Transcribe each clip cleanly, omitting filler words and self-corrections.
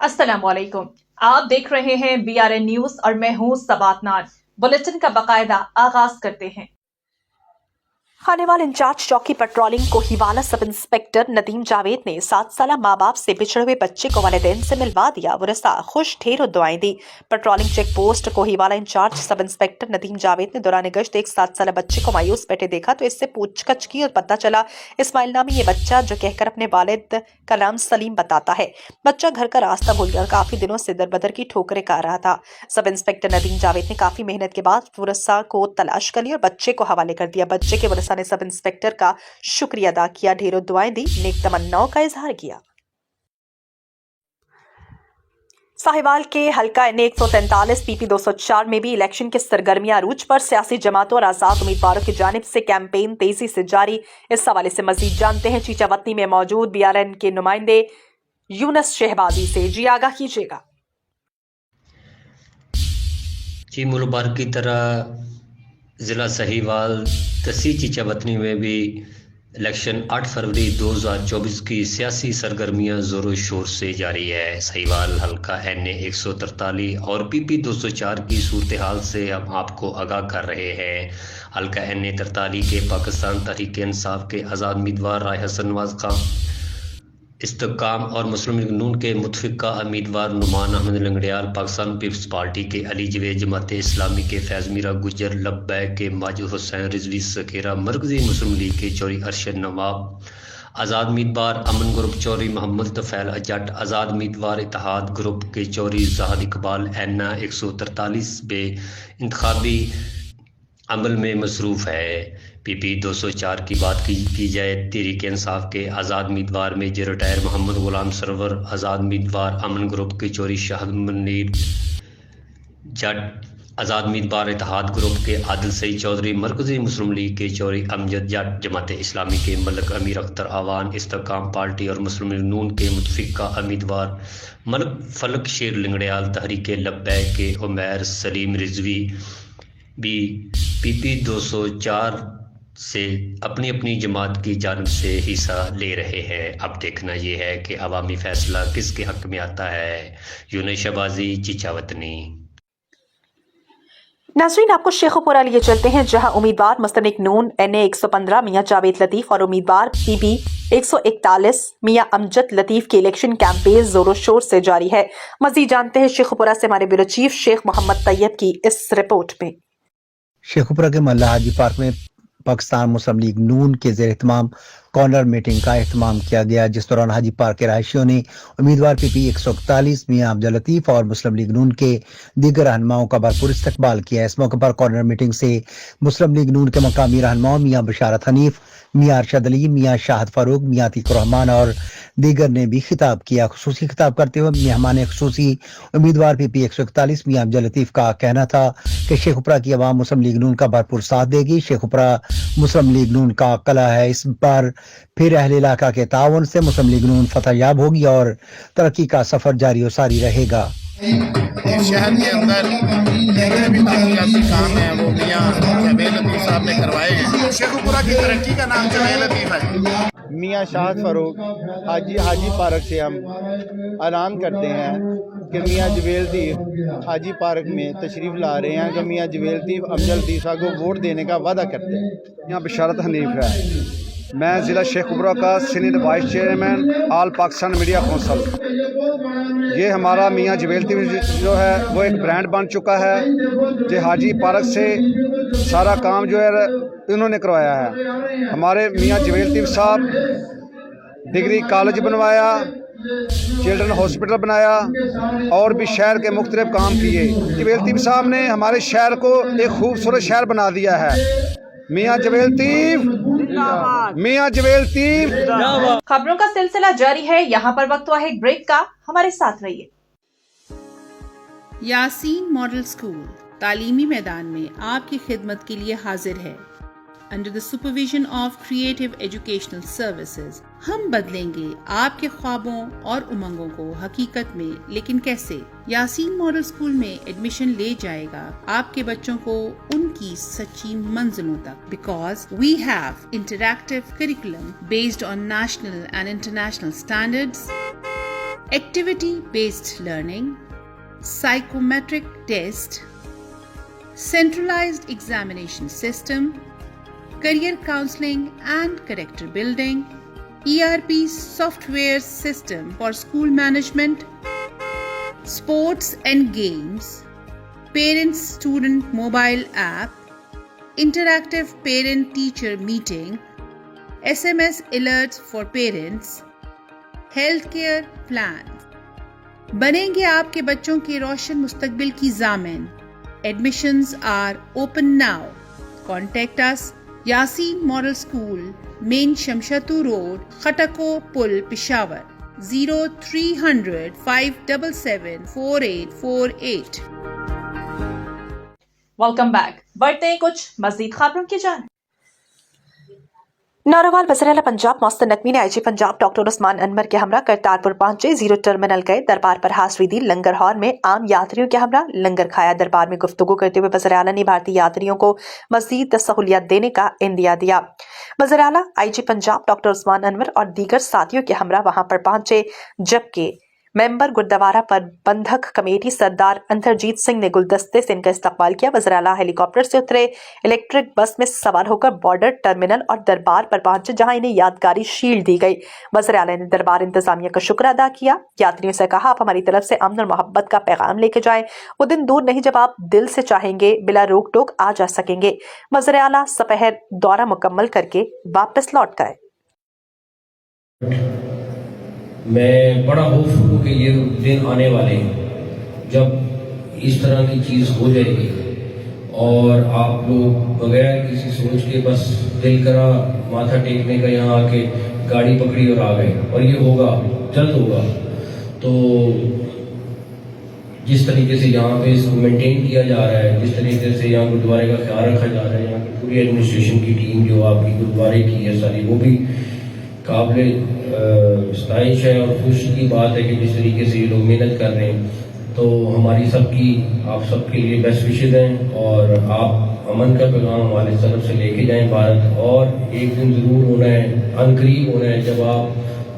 अस्सलाम वालेकुम। आप देख रहे हैं BRN न्यूज और मैं हूं सबात नाज। बुलेटिन का बाकायदा आगाज करते हैं। खानेवाल इंचार्ज चौकी पेट्रोलिंग कोहिवाला सब इंस्पेक्टर नदीम जावेद ने 7 साल माँ बाप से बिछड़े हुए बच्चे को वालिदैन से मिलवा दिया। वरसा खुश ढेरों दुआएं दी। Patrolling check post Kohiwala incharge sub inspector Nadeem Javed ने दौरान गश्त एक 7 साल बच्चे को मायूस बैठे देखा तो इससे पूछताछ की और पता चला इस्माइल नामी ये बच्चा जो कहकर अपने वालिद का नाम सलीम बताता है। बच्चा घर का रास्ता भूल गया और काफी दिनों से दर बदर की ठोकरें खा रहा था। सब इंस्पेक्टर नदीम जावेद ने काफी मेहनत के बाद वरसा को तलाश कर लिया और बच्चे को हवाले कर दिया। बच्चे के वरसा ने सब इंस्पेक्टर का शुक्रिया अदा किया, ढेरों दुआएं दी, नेक तमन्नाओं का इजहार किया। साहिवाल के हल्का NA 143 PP 204 में भी इलेक्शन की सरगर्मियां अरूज पर। सियासी जमातों और आजाद उम्मीदवारों की जानिब से कैंपेन तेजी से जारी। इस हवाले से मजीद जानते हैं चीचावतनी में मौजूद BRN के नुमाइंदे यूनस शहबाजी से। जी आगाह कीजिएगा। जी मुल्क भर की तरह ज़िला साहिवाल तहसील चीचावतनी में भी इलेक्शन 8 फरवरी 2024 की सियासी सरगर्मियां ज़ोरों शोर से जारी है। साहिवाल हल्का NA 143 और PP 204 की सूरत हाल से हम आपको आगाह कर रहे हैं। हल्का NA 43 के पाकिस्तान तहरीक इंसाफ के आज़ाद उम्मीदवार राय हसन नवाज खां, इस्तेकाम और मुस्लिम लीग नून के मुतफिका उम्मीदवार नुमान अहमद लंगड़ियाल, पाकिस्तान पीपल्स पार्टी के अली जवेद, जमात इस्लामी के फैज़ मीरा गुजर, लब्बैक के माजिद हुसैन रिजवी सकेरा, मरकजी मुस्लिम लीग के चौरी अरशद नवाब, आज़ाद उम्मीदवार अमन ग्रुप चौरी मोहम्मद तफैल अजट, आज़ाद उम्मीदवार इत्तेहाद ग्रुप के चौरी जहाद इकबाल NA 143 पे इंतखाबी अमल में मसरूफ़ है। PP 204 की बात की जाए तहरीक इंसाफ के आज़ाद उम्मीदवार मेजर रिटायर मोहम्मद गुलाम सरवर, आज़ाद उम्मीदवार अमन ग्रुप के चौरी शाहद मुनीर जट, आज़ाद उम्मीदवार इत्तेहाद ग्रुप के आदिल सईद चौधरी, मरकजी मुस्लिम लीग के चौरी अमजद जट, जमात इस्लामी के मलक अमीर अख्तर आवान, इस्तेकाम पार्टी और मुस्लिम लीग नून के मुतफिका उम्मीदवार मलक फलक शेर लंगड़ियाल, तहरीक लब्बैक के उमैर सलीम रिजवी भी PP 204 से अपनी अपनी जमात की जानिब से हिस्सा ले रहे हैं। अब देखना ये है कि अवामी फैसला किसके हक में आता है। यूनस शहबाजी, चीचावतनी। नाज़रीन, आपको शेखुपुरा लिए चलते हैं जहां उम्मीदवार मुस्तनिक नून NA 115 मियां जावेद लतीफ़ और उम्मीदवार PP 141 मियां अमजद लतीफ़ की इलेक्शन कैंपेन जोरों शोर से जारी है। मजीद जानते हैं शेखुपुरा से हमारे ब्यूरो चीफ शेख मोहम्मद तैयब की इस रिपोर्ट में। शेखुपुरा के मल्ला हाजी पार्क में पाकिस्तान मुस्लिम लीग नून के ज़ेर एहतमाम कॉर्नर मीटिंग का एहतमाम किया गया, जिस दौरान हाजी पार्क के रहायशियों ने उम्मीदवार PP 141 मियां अमजद लतीफ़ और मुस्लिम लीग नून के दीगर रहनुमाओं का भरपूर इस्तकबाल किया। इस मौके पर कॉर्नर मीटिंग से मुस्लिम लीग नून के मकामी रहनुमाओं मियां बशारत हनीफ, मियां अरशद अली, मियां शाहद फारूक, मियां अतीक रहमान और दीगर ने भी खिताब किया। खुसूसी खिताब करते हुए मेहमान खुसूसी उम्मीदवार PP 141 मियां अमजद लतीफ़ का कहना था कि शेखुपुरा की आवाम मुस्लिम लीग नून का भरपूर साथ देगी। शेखुपुरा मुस्लिम लीग नून का कला है, इस बार फिर अहले इलाका के ताउन से मुस्लिम लीग नून फतहयाब होगी और तरक्की का सफर जारी और सारी रहेगा। शहर के अंदर जितने भी तरक्याती काम है वो मियां जावेद लतीफ़ साहब ने करवाए हैं। शेखुपुरा की तरक्की का नाम जावेद लतीफ़ है। मियां शाहद फारूक हाजी पार्क से हम ऐलान करते हैं कि मियां जावेद लतीफ़ हाजी पार्क में तशरीफ़ ला रहे हैं, कि मियां जावेद लतीफ़ अमजद लतीफ़ साहब को वोट देने का वादा करते हैं। यहाँ बशारत हनीफ है, मैं ज़िला शेखुपुरा का senior vice chairman all Pakistan media council. ये हमारा मियां जावेद लतीफ़ जो है वो एक ब्रांड बन चुका है, जो हाजी पार्क से सारा काम जो है इन्होंने करवाया है। हमारे मियां जावेद लतीफ़ साहब डिग्री कॉलेज बनवाया, चिल्ड्रन हॉस्पिटल बनाया और भी शहर के मुख्तलिफ काम किए। जावेद लतीफ़ साहब ने हमारे शहर को एक खूबसूरत शहर बना दिया है। मियां जावेद लतीफ़, मियां जावेद लतीफ़। खबरों का सिलसिला जारी है। यहाँ पर वक्त हुआ है एक ब्रेक का, हमारे साथ रहिए। यासीन मॉडल स्कूल तालीमी मैदान में आपकी खिदमत के लिए हाजिर है। Under the supervision of creative educational services हम बदलेंगे आपके ख्वाबों और उमंगों को हकीकत में, लेकिन कैसे? यासीन मॉडल स्कूल में एडमिशन ले जाएगा आपके बच्चों को उनकी सच्ची मंजिलों तक, because we have interactive curriculum based on national and international standards, activity-based learning, psychometric test, centralized examination system, career counseling and character building, ERP software system for school management, sports and games, parent-student mobile app, interactive parent-teacher meeting, SMS alerts for parents, healthcare plans. बनेंगे आपके बच्चों के रोशन मुस्तकबिल की ज़ामिन. Admissions are open now. Contact us. Yasin Model School, Main Shamshatu Road, Khatako Pul, Peshawar. 0300 577 4848. Welcome back. बढ़ते हैं कुछ मजीद खबरों की जान। नारोवाल वज़ीर-ए-आला पंजाब मोहसिन नकवी ने आईजी पंजाब डॉक्टर उस्मान अनवर के हमरा करतारपुर पहुंचे, जीरो टर्मिनल गए, दरबार पर हाजिरी दी, लंगर हॉल में आम यात्रियों के हमरा लंगर खाया। दरबार में गुफ्तगू करते हुए वज़ीर-ए-आला ने भारतीय यात्रियों को मजीद सहूलियत देने का इंदिया दिया। वज़ीर-ए-आला आईजी पंजाब डॉक्टर उस्मान अनवर और दीगर साथियों के हमरा वहां पर पहुंचे, जबकि मेंबर गुरुद्वारा प्रबंधक कमेटी सरदार अंतरजीत सिंह ने गुलदस्ते से इनका इस्तकबाल किया। वज़ीर-ए-आला हेलीकॉप्टर से उतरे, इलेक्ट्रिक बस में सवार होकर बॉर्डर टर्मिनल और दरबार पर पहुंचे, जहां इन्हें यादगारी शील्ड दी गई। वज़ीर-ए-आला ने दरबार इंतजामिया का शुक्र अदा किया। यात्रियों से कहा, आप हमारी तरफ से अमन और मोहब्बत का पैगाम लेके जाएं। वो दिन दूर नहीं जब आप दिल से चाहेंगे बिला रोक टोक आ जा सकेंगे। वज़ीर-ए-आला सपहर दौरा मुकम्मल करके वापस लौट गए। मैं बड़ा होपफुल हूँ कि ये दिन आने वाले हैं जब इस तरह की चीज़ हो जाएगी और आप लोग बगैर किसी सोच के बस दिल करा माथा टेकने का यहाँ आके गाड़ी पकड़ी और आ गए, और ये होगा, जल्द होगा। तो जिस तरीके से यहाँ पे इसको मेंटेन किया जा रहा है, जिस तरीके से यहाँ गुरुद्वारे का ख्याल रखा जा रहा है, यहाँ की पूरी एडमिनिस्ट्रेशन की टीम जो आपकी गुरुद्वारे की है सारी, वो भी काबिल सताइश है और खुशी की बात है कि जिस तरीके से ये लोग मेहनत कर रहे हैं। तो हमारी सबकी, आप सबके लिए बेस्ट विशेज हैं और आप अमन का पैगाम हमारी तरफ से लेके जाएं भारत, और एक दिन ज़रूर होना है, अनकरीब होना है,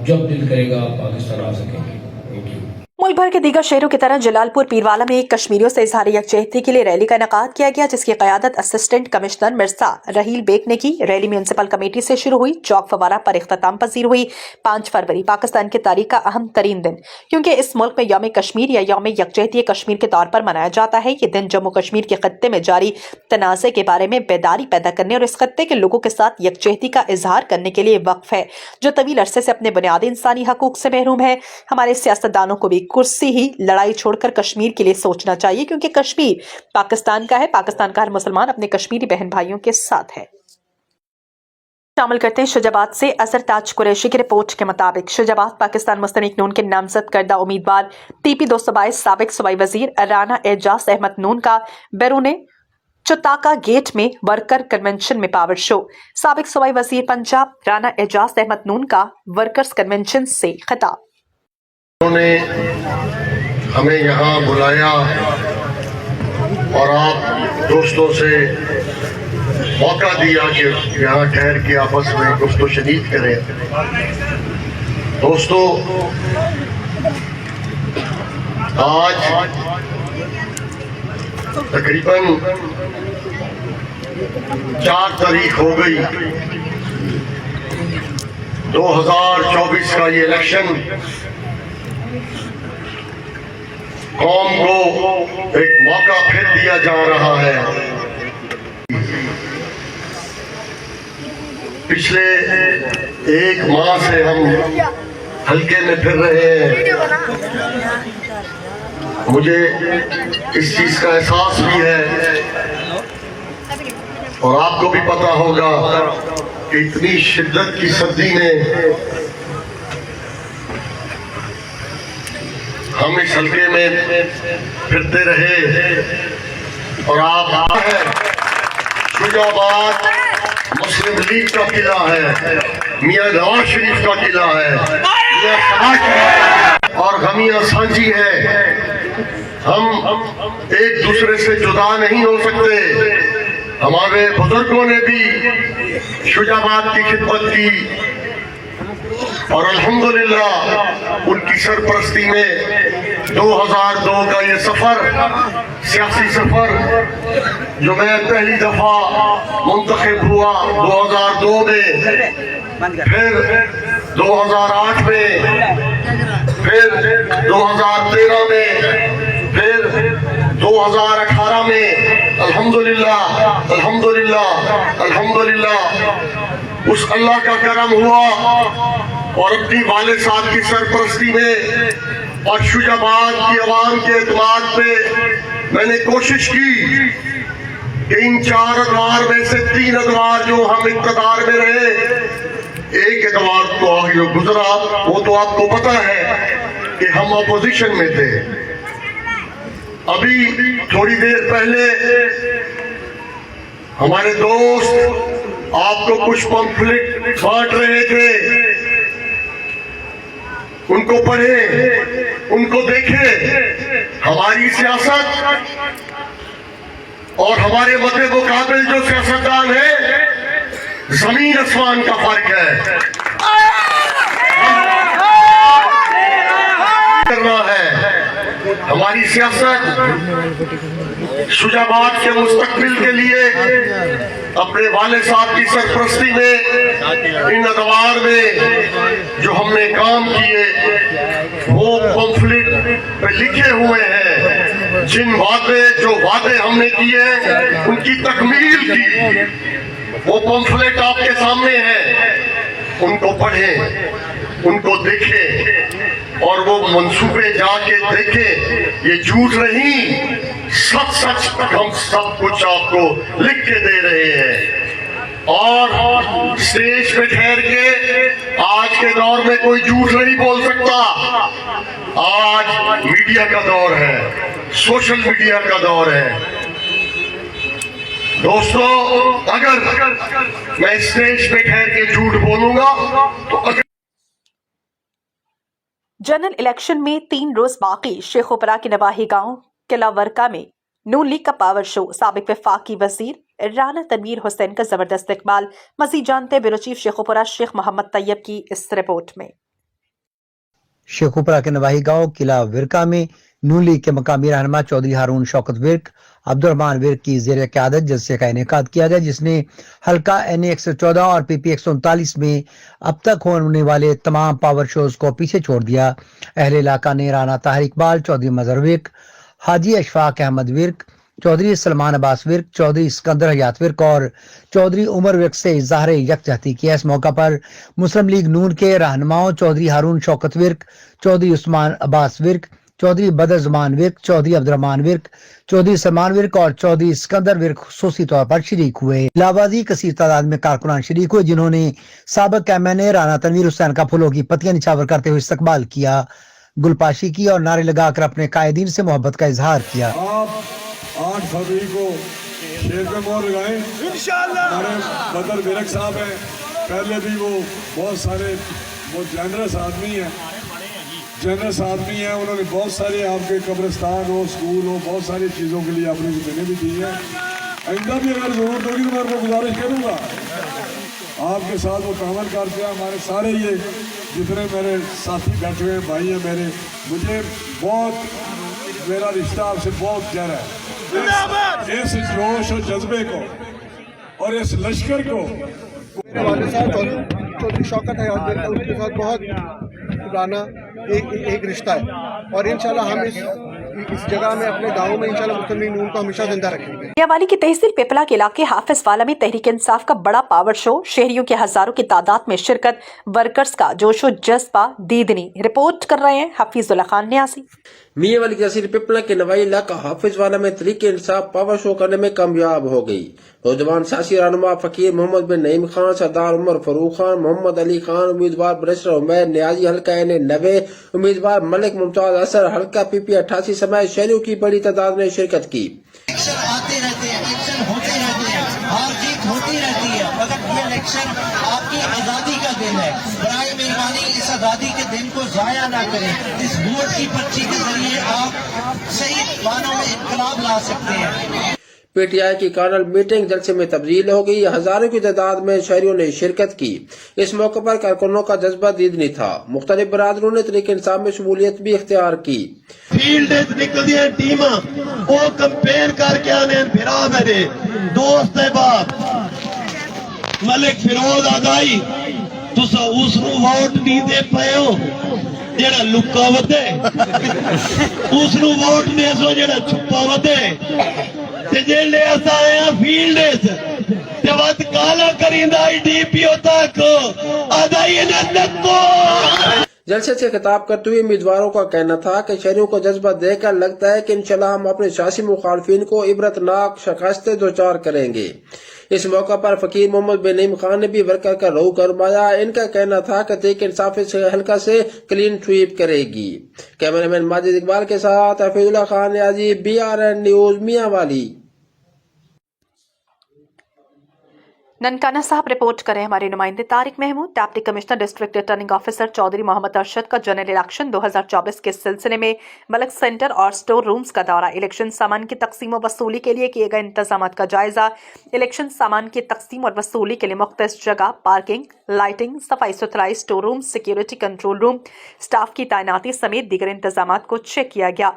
जब दिल करेगा आप पाकिस्तान आ सकेंगे। Thank you. मुल्क भर के दीगर शहरों की तरह जलालपुर पीरवाला में कश्मीरियों से इजहार यकजहती के लिए रैली का इनेकाद किया गया, जिसकी क़यादत असिस्टेंट कमिश्नर मिर्जा रहील बेग ने की। रैली म्यूनसिपल कमेटी से शुरू हुई, चौक फवारा पर इख्तिताम पजीर हुई। 5 फरवरी पाकिस्तान की तारीख का अहम तरीन दिन, क्योंकि इस मुल्क में यौम कश्मीर या यौम यकजहती कश्मीर के तौर पर मनाया जाता है। ये दिन जम्मू कश्मीर के खत्ते में जारी तनाज़े के बारे में बेदारी पैदा करने और इस खत्ते के लोगों के साथ यकजहती का इजहार करने के लिए वक्फ है, जो तवील अरसे से अपने बुनियादी इंसानी हकूक से महरूम है। हमारे सियासतदानों को भी कुर्सी ही लड़ाई छोड़कर कश्मीर के लिए सोचना चाहिए, क्योंकि कश्मीर पाकिस्तान का है। पाकिस्तान का हर मुसलमान अपने कश्मीरी बहन भाइयों के साथ है। शामिल करते हैं शुजाबाद से अजहर ताज कुरैशी की रिपोर्ट के मुताबिक शुजाबाद पाकिस्तान मुस्तनिक नून के नामजद करदा उम्मीदवार TP 222 साबिक सूबाई वजीर राना एजाज अहमद नून का बैरूने चुताका गेट में वर्कर कन्वेंशन में पावर शो। साबिक सूबाई वजीर पंजाब राना एजाज अहमद नून का वर्कर्स कन्वेंशन से खिताब। उन्होंने हमें यहाँ बुलाया और आप दोस्तों से मौका दिया कि यहाँ ठहर के आपस में गुफ्तो शनीद करें। दोस्तों, आज तकरीबन 4 तारीख हो गई। 2024 का ये इलेक्शन कौम को एक मौका फिर दिया जा रहा है। पिछले 1 माह से हम हल्के में फिर रहे हैं। मुझे इस चीज का एहसास भी है और आपको भी पता होगा कि इतनी शिद्दत की सर्दी में हम इस हल्के में फिरते रहे और आप है शुजाबाद मुस्लिम लीग का किला है, मियां नवाज शरीफ का किला है, मियां समाज शरीफ और गमियां सांझी है। हम एक दूसरे से जुदा नहीं हो सकते। हमारे बुजुर्गों ने भी शुजाबाद की खिदमत की, और अल्हम्दुलिल्लाह उनकी सरपरस्ती में 2002 का ये सफर, सियासी सफर, जो मैं पहली दफा मुंतखब हुआ 2002 में, फिर 2008 में, फिर 2013 में, फिर 2018 में, अल्हम्दुलिल्लाह अल्हम्दुलिल्लाह अल्हम्दुलिल्लाह उस अल्लाह का करम हुआ और अपनी वाले साहब की सरपरस्ती में और शुजाबाद की आवाम के एतमाद पे मैंने कोशिश की कि इन 4 अदवार में से 3 अदवार जो हम इक़्तिदार में रहे, एक एतवार तो जो गुजरा वो तो आपको पता है कि हम अपोजिशन में थे। अभी थोड़ी देर पहले हमारे दोस्त आपको कुछ पंफलेट बांट रहे थे, उनको पढ़े, उनको देखे। हमारी सियासत और हमारे मद्दे मुकाबिल जो सियासतदान है, जमीन आसमान का फर्क है। करना है हमारी सियासत शुजाबाद के मुस्तकबिल के लिए अपने वाले साहब की सरपरस्ती में इन अदवार में जो हमने काम किए वो पंफलेट पे लिखे हुए हैं। जिन जो वादे हमने किए उनकी तकमील की, वो पंफलेट आपके सामने है। उनको पढ़ें, उनको देखें और वो मंसूबे जाके देखें। ये झूठ नहीं, सच हम सब कुछ आपको लिख के दे रहे हैं। और स्टेज पे ठहर के आज के दौर में कोई झूठ नहीं बोल सकता। आज मीडिया का दौर है, सोशल मीडिया का दौर है। दोस्तों, अगर मैं स्टेज पे ठहर के झूठ बोलूंगा तो जनरल इलेक्शन में 3 रोज बाकी शेखुपुरा के नवाही गांव किला वर्का में नून लीग का पावर शो, साबिक वफाकी वजीर राना तनवीर हुसैन का जबरदस्त इकबाल। मजीद जानते ब्यूरो चीफ शेखुपुरा शेख मोहम्मद तैयब की इस रिपोर्ट में। शेखुपुरा के नवाही गांव किला विरका में नून लीग के मकामी रहनुमा चौधरी हारून शौकत विर्क अब्दुर्रहमान विर्क की ज़ेर क़यादत जलसे का इनेकाद किया गया, जिसने हल्का NA 114 और PP 139 में अब तक होने वाले तमाम पावर शोज को पीछे छोड़ दिया। अहले इलाका ने राना ताहिर इकबाल, चौधरी मजहर विर्क, हाजी अशफाक अहमद विर्क, चौधरी सलमान अब्बास विर्क, चौधरी सिकंदर हयात विर्क और चौधरी उमर विर्क से इज़हार यकजहती किया। इस मौका पर मुस्लिम लीग नून के रहनुमाओं चौधरी हारून शौकत विर्क, चौधरी उस्मान अब्बास विर्क, चौधरी बदर ज़मान विर्क, चौधरी अब्दुर्रहमान विर्क, चौधरी सलमान विर्क और चौधरी सिकंदर विर्क खुसूसी तौर पर शरीक हुए। इलावाजी कसीर तादाद में कारकुनान शरीक हुए, जिन्होंने साबिक MNA राना तनवीर हुसैन का फूलों की पत्तियां निछावर करते हुए इस्तकबाल किया, गुलपाशी की और नारे लगाकर अपने कायदीन से मोहब्बत का इजहार किया। आप 8 फरवरी को शेर पे मोहर लगाएं इंशाअल्लाह। हमारे बदर विरक साहब हैं, पहले भी वो बहुत सारे वो जनरस आदमी हैं, उन्होंने बहुत सारे आपके कब्रिस्तान हो, स्कूल हो, बहुत सारी चीज़ों के लिए आपने ज़मीनें भी दी हैं। आइंदा भी अगर ज़रूरत होगी तो मैं आपको गुजारिश करूँगा आपके साथ वो तामल करते हैं। हमारे सारे ये जितने मेरे साथी बैठे हुए हैं, भाई हैं मेरे, मुझे बहुत मेरा रिश्ता आपसे बहुत गहरा है। इस जोश और जज्बे को और इस लश्कर को मेरे वाले साहब चौधरी शौकत है और उनके साथ बहुत पुराना एक रिश्ता है और इंशाल्लाह हम इस जगह में अपने गाँव में इंशाल्लाह मुस्लिम लीग नून को हमेशा जिंदा रखेंगे। मियांवाली की तहसील पिपला के इलाके हाफिज वाला में तहरीक इंसाफ का बड़ा पावर शो, शहरियों के हजारों की तादाद में शिरकत, वर्कर्स का जोशो जज्बा दीदनी। रिपोर्ट कर रहे हैं हफीजुल्लाह खान न्यासी। मियांवाली की तहसील पिपला के नवाई इलाका हाफिज वाला में तहरीक इंसाफ पावर शो करने में कामयाब हो गई। नौजवान सियासी रहनुमा फकीर मोहम्मद बिन नईम खान, सरदार उमर फरूख खान, मोहम्मद अली खान, उम्मीदवार बरिस्टर उमैर न्याजी हल्का NA 90, उम्मीदवार मलिक मुमताज असर हल्का PP 88 समेत शहरियों की बड़ी तादाद ने शिरकत की। इलेक्शन आते रहते हैं, इलेक्शन होते रहते हैं, हार जीत होती रहती है, मगर ये इलेक्शन आपकी आज़ादी का दिन है। बराए मेहरबानी इस आज़ादी के दिन को जाया ना करें। इस वोट की पर्ची के जरिए आप सही मानों में इनकलाब ला सकते हैं। پی ٹی آئی کی کارنل میٹنگ جلسے میں تبدیل ہو گئی. ہزاروں کی تعداد میں شہریوں نے شرکت کی. اس موقع پر کارکنوں کا جذبہ دیدنی تھا. مختلف برادروں نے تحریک انصاف میں شمولیت بھی اختیار کی. فیلڈ نکلدی ٹیم وہ کمپین کر کے آنے بھرا میرے دوست باپ ملک فیروز آگائی تسا اس نو ووٹ نہیں دے پائے ہو جڑا لکا ودے اس نو ووٹ دے سو جڑا چھپا ودے تے جڑے اسا آئے فیلڈ تے وقت کالا کریندا ڈی پی او تک آدائی نکو. جلسے سے خطاب کرتے ہوئے امیدواروں کا کہنا تھا کہ شہریوں کو جذبہ دیکھ کر لگتا ہے کہ انشاءاللہ ہم اپنے سیاسی مخالفین کو عبرتناک شکستیں دوچار کریں گے. اس موقع پر فقیر محمد بن نعیم خان نے بھی ورکر کا روح کروایا. ان کا کہنا تھا کہ تحریک انصاف اس حلقہ سے کلین سویپ کرے گی. کیمرہ مین ماجد اقبال کے ساتھ Hafeez Ullah Khan Niazi, BRN news, Mianwali. Nankana Sahib رپورٹ کریں. ہمارے نمائندے Tariq Mahmood. Deputy commissioner district returning officer Chaudhry Muhammad Arshad کا جنرل الیکشن 2024 کے سلسلے میں ملک سینٹر اور سٹور رومز کا دورہ. الیکشن سامان کی تقسیم و وصولی کے لیے کیے گئے انتظامات کا جائزہ. الیکشن سامان کی تقسیم اور وصولی کے لیے مختص جگہ، پارکنگ، لائٹنگ، صفائی ستھرائی، سٹور روم، سیکیورٹی کنٹرول روم، سٹاف کی تعیناتی سمیت دیگر انتظامات کو چیک کیا گیا.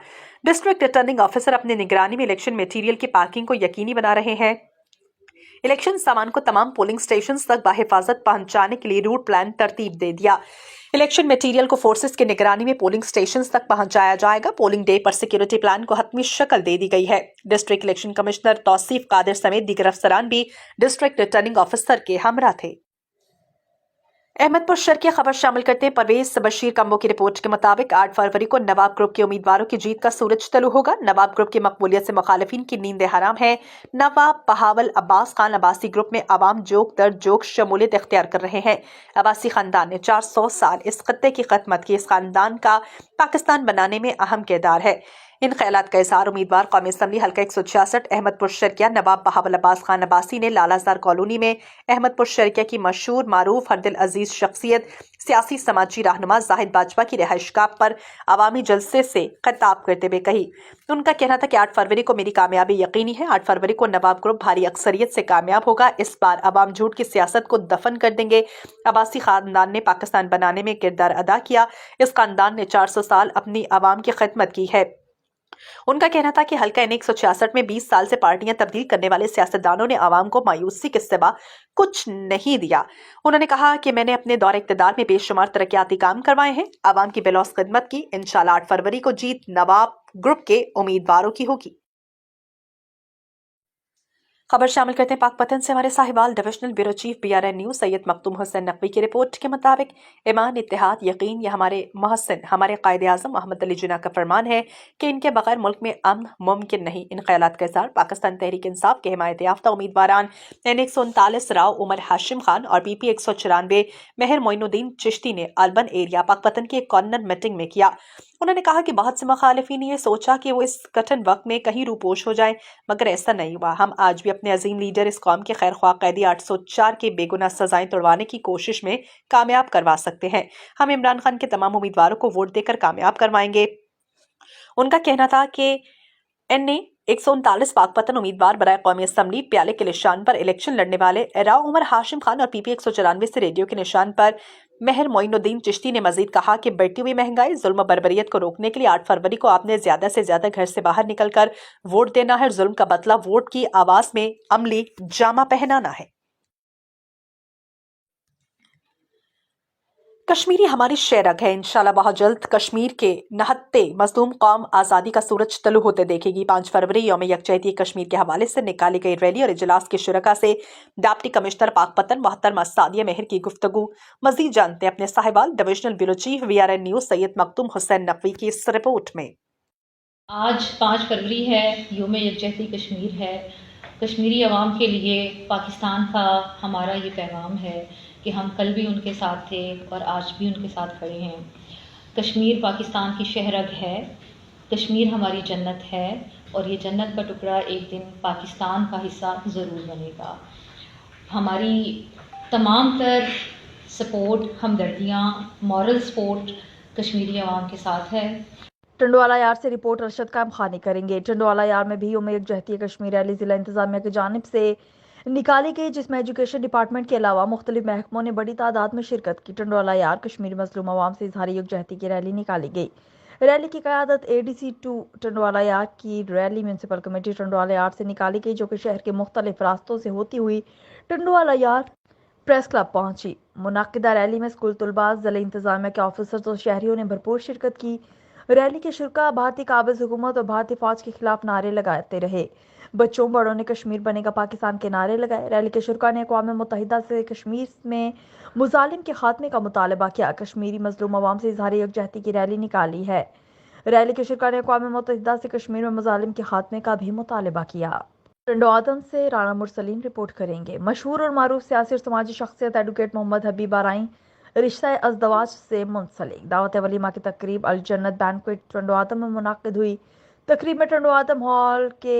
ڈسٹرکٹ ریٹرننگ آفیسر اپنی نگرانی میں الیکشن میٹیریل کی پارکنگ کو یقینی بنا رہے ہیں. الیکشن سامان کو تمام پولنگ سٹیشنز تک بحفاظت پہنچانے کے لیے روٹ پلان ترتیب دے دیا. الیکشن میٹیریل کو فورسز کی نگرانی میں پولنگ سٹیشنز تک پہنچایا جائے گا. پولنگ ڈے پر سیکیورٹی پلان کو حتمی شکل دے دی گئی ہے. ڈسٹرکٹ الیکشن کمشنر توصیف قادر سمیت دیگر افسران بھی ڈسٹرکٹ ریٹرننگ آفیسر کے ہمراہ تھے. احمد پور شہر کی خبر شامل کرتے ہیں. پرویز بشیر کمبو کی رپورٹ کے مطابق 8 فروری کو نواب گروپ کے امیدواروں کی جیت کا سورج طلوع ہوگا. نواب گروپ کی مقبولیت سے مخالفین کی نیندیں حرام ہے. نواب بہاول عباس خان عباسی گروپ میں عوام جوک در جوک شمولیت اختیار کر رہے ہیں. عباسی خاندان نے 400 سال اس خطے کی خدمت کی. اس خاندان کا پاکستان بنانے میں اہم کردار ہے. ان خیالات کا اظہار امیدوار قومی اسمبلی حلقہ 166 احمد پور شرکیہ نواب بہاول عباس خان عباسی نے لالہ زار کالونی میں احمد پور شرکیہ کی مشہور معروف ہر دل عزیز شخصیت سیاسی سماجی رہنما زاہد باجپا کی رہائش گاہ پر عوامی جلسے سے خطاب کرتے ہوئے کہی. ان کا کہنا تھا کہ 8 فروری کو میری کامیابی یقینی ہے. 8 فروری کو نواب گروپ بھاری اکثریت سے کامیاب ہوگا. اس بار عوام جھوٹ کی سیاست کو دفن کر دیں گے. عباسی خاندان نے پاکستان بنانے میں کردار ادا کیا. اس خاندان نے 400 سال اپنی عوام کی خدمت کی ہے. ان کا کہنا تھا کہ حلقہ N166 میں 20 سال سے پارٹیاں تبدیل کرنے والے سیاستدانوں نے عوام کو مایوسی کے سوا کچھ نہیں دیا. انہوں نے کہا کہ میں نے اپنے دور اقتدار میں بے شمار ترقیاتی کام کروائے ہیں. عوام کی بلوس خدمت کی. انشاءاللہ 8 فروری کو جیت نواب گروپ کے امیدواروں کی ہوگی. خبر شامل کرتے ہیں پاک پتن سے. ہمارے Sahiwal divisional bureau chief BRN news Syed Makhdoom Hussain Naqvi کی رپورٹ کے مطابق ایمان، اتحاد، یقین یہ ہمارے محسن ہمارے قائد اعظم محمد علی جناح کا فرمان ہے کہ ان کے بغیر ملک میں امن ممکن نہیں. ان خیالات کا اظہار پاکستان تحریک انصاف کے حمایت یافتہ امیدواران N139 راؤ عمر ہاشم خان اور PP 194 مہر معین الدین چشتی نے البن ایریا پاک پتن کی ایک کارنر میٹنگ میں کیا. انہوں نے کہا کہ بہت سے مخالفین نے یہ سوچا کہ وہ اس کٹھن وقت میں کہیں روپوش ہو جائیں، مگر ایسا نہیں ہوا. ہم آج بھی اپنے عظیم لیڈر اس قوم کے خیر خواہ قیدی 804 کے بے گناہ سزائیں توڑوانے کی کوشش میں کامیاب کروا سکتے ہیں. ہم عمران خان کے تمام امیدواروں کو ووٹ دے کر کامیاب کروائیں گے. ان کا کہنا تھا کہ N139 پاک پتن امیدوار برائے قومی اسمبلی پیالے کے نشان پر الیکشن لڑنے والے راؤ عمر ہاشم خان اور PP 194 سے ریڈیو کے نشان پر مہر معین الدین چشتی نے مزید کہا کہ بڑھتی ہوئی مہنگائی، ظلم و بربریت کو روکنے کے لیے 8 فروری کو آپ نے زیادہ سے زیادہ گھر سے باہر نکل کر ووٹ دینا ہے. ظلم کا بدلہ ووٹ کی آواز میں عملی جامہ پہنانا ہے. کشمیری ہماری شیرگ ہے. انشاءاللہ بہت جلد کشمیر کے نہتے مظلوم قوم آزادی کا سورج طلوع ہوتے دیکھے گی. 5 فروری یوم یکجہتی کشمیر کے حوالے سے نکالی گئی ریلی اور اجلاس کے شرکا سے ڈپٹی کمشنر پاک پتن محترمہ سعدیہ مہر کی گفتگو. مزید جانتے ہیں اپنے Sahiwal divisional bureau chief BRN news Syed Makhdoom Hussain Naqvi کی اس رپورٹ میں. آج 5 فروری ہے، یوم یکجہتی کشمیر ہے. کشمیری عوام کے لیے پاکستان کا ہمارا یہ پیغام ہے کہ ہم کل بھی ان کے ساتھ تھے اور آج بھی ان کے ساتھ کھڑے ہیں. کشمیر پاکستان کی شہرگ ہے. کشمیر ہماری جنت ہے اور یہ جنت کا ٹکڑا ایک دن پاکستان کا حصہ ضرور بنے گا. ہماری تمام تر سپورٹ، ہمدردیاں، مورل سپورٹ کشمیری عوام کے ساتھ ہے. टंडवाला यार से रिपोर्ट अरशद कायम खानी करेंगे। टंडवाला यार में भी यौम यकजहती कश्मीर रैली जिला इंतजामिया की जानिब से निकाली गई, जिसमें एजुकेशन डिपार्टमेंट के अलावा मुख्तलिफ महकमों ने बड़ी तादाद में शिरकत की। टंडवाला यार कश्मीरी मजलूम अवाम से इजहार यकजहती की रैली निकाली गई। रैली की क़यादत ADC-2 टंडवाला यार की रैली म्यूनसिपल कमेटी टंडवाला यार से निकाली गई, जो कि शहर के मुख्तलिफ रास्तों से होती हुई टंडवाला यार प्रेस क्लब पहुंची। मुनाकिदा रैली में स्कूल तलबा, ज़िला इंतजामिया के ऑफिसर्स और शहरियों ने भरपूर शिरकत की। रैली के शुरका भारतीय काबिज हुकूमत और भारतीय फौज के खिलाफ नारे लगाते रहे। बच्चों बड़ों ने कश्मीर बनेगा पाकिस्तान के नारे लगाए। रैली के शुरका ने अक़वाम मुत्तहिदा से कश्मीर में मुजालिम के खात्मे का मुतालबा किया। कश्मीरी मजलूम अवाम से इजहार यकजहती की रैली निकाली है। रैली के शुरका ने अक़वाम मुत्तहिदा से कश्मीर में मुजालिम के खात्मे का भी मुतालबा किया। टंडवातम से राना मुरसलीन रिपोर्ट करेंगे। मशहूर और मारूफ सियासी और समाजी शख्सियत एडवोकेट मोहम्मद हबीब आराई रिश्ता अज़दवाज से मुंसलिक। दावत वलीमा की तकरीब अल जन्नत बैंक्वेट टंडवातम में मुनाकिद हुई। तकरीब में टंडवातम हॉल के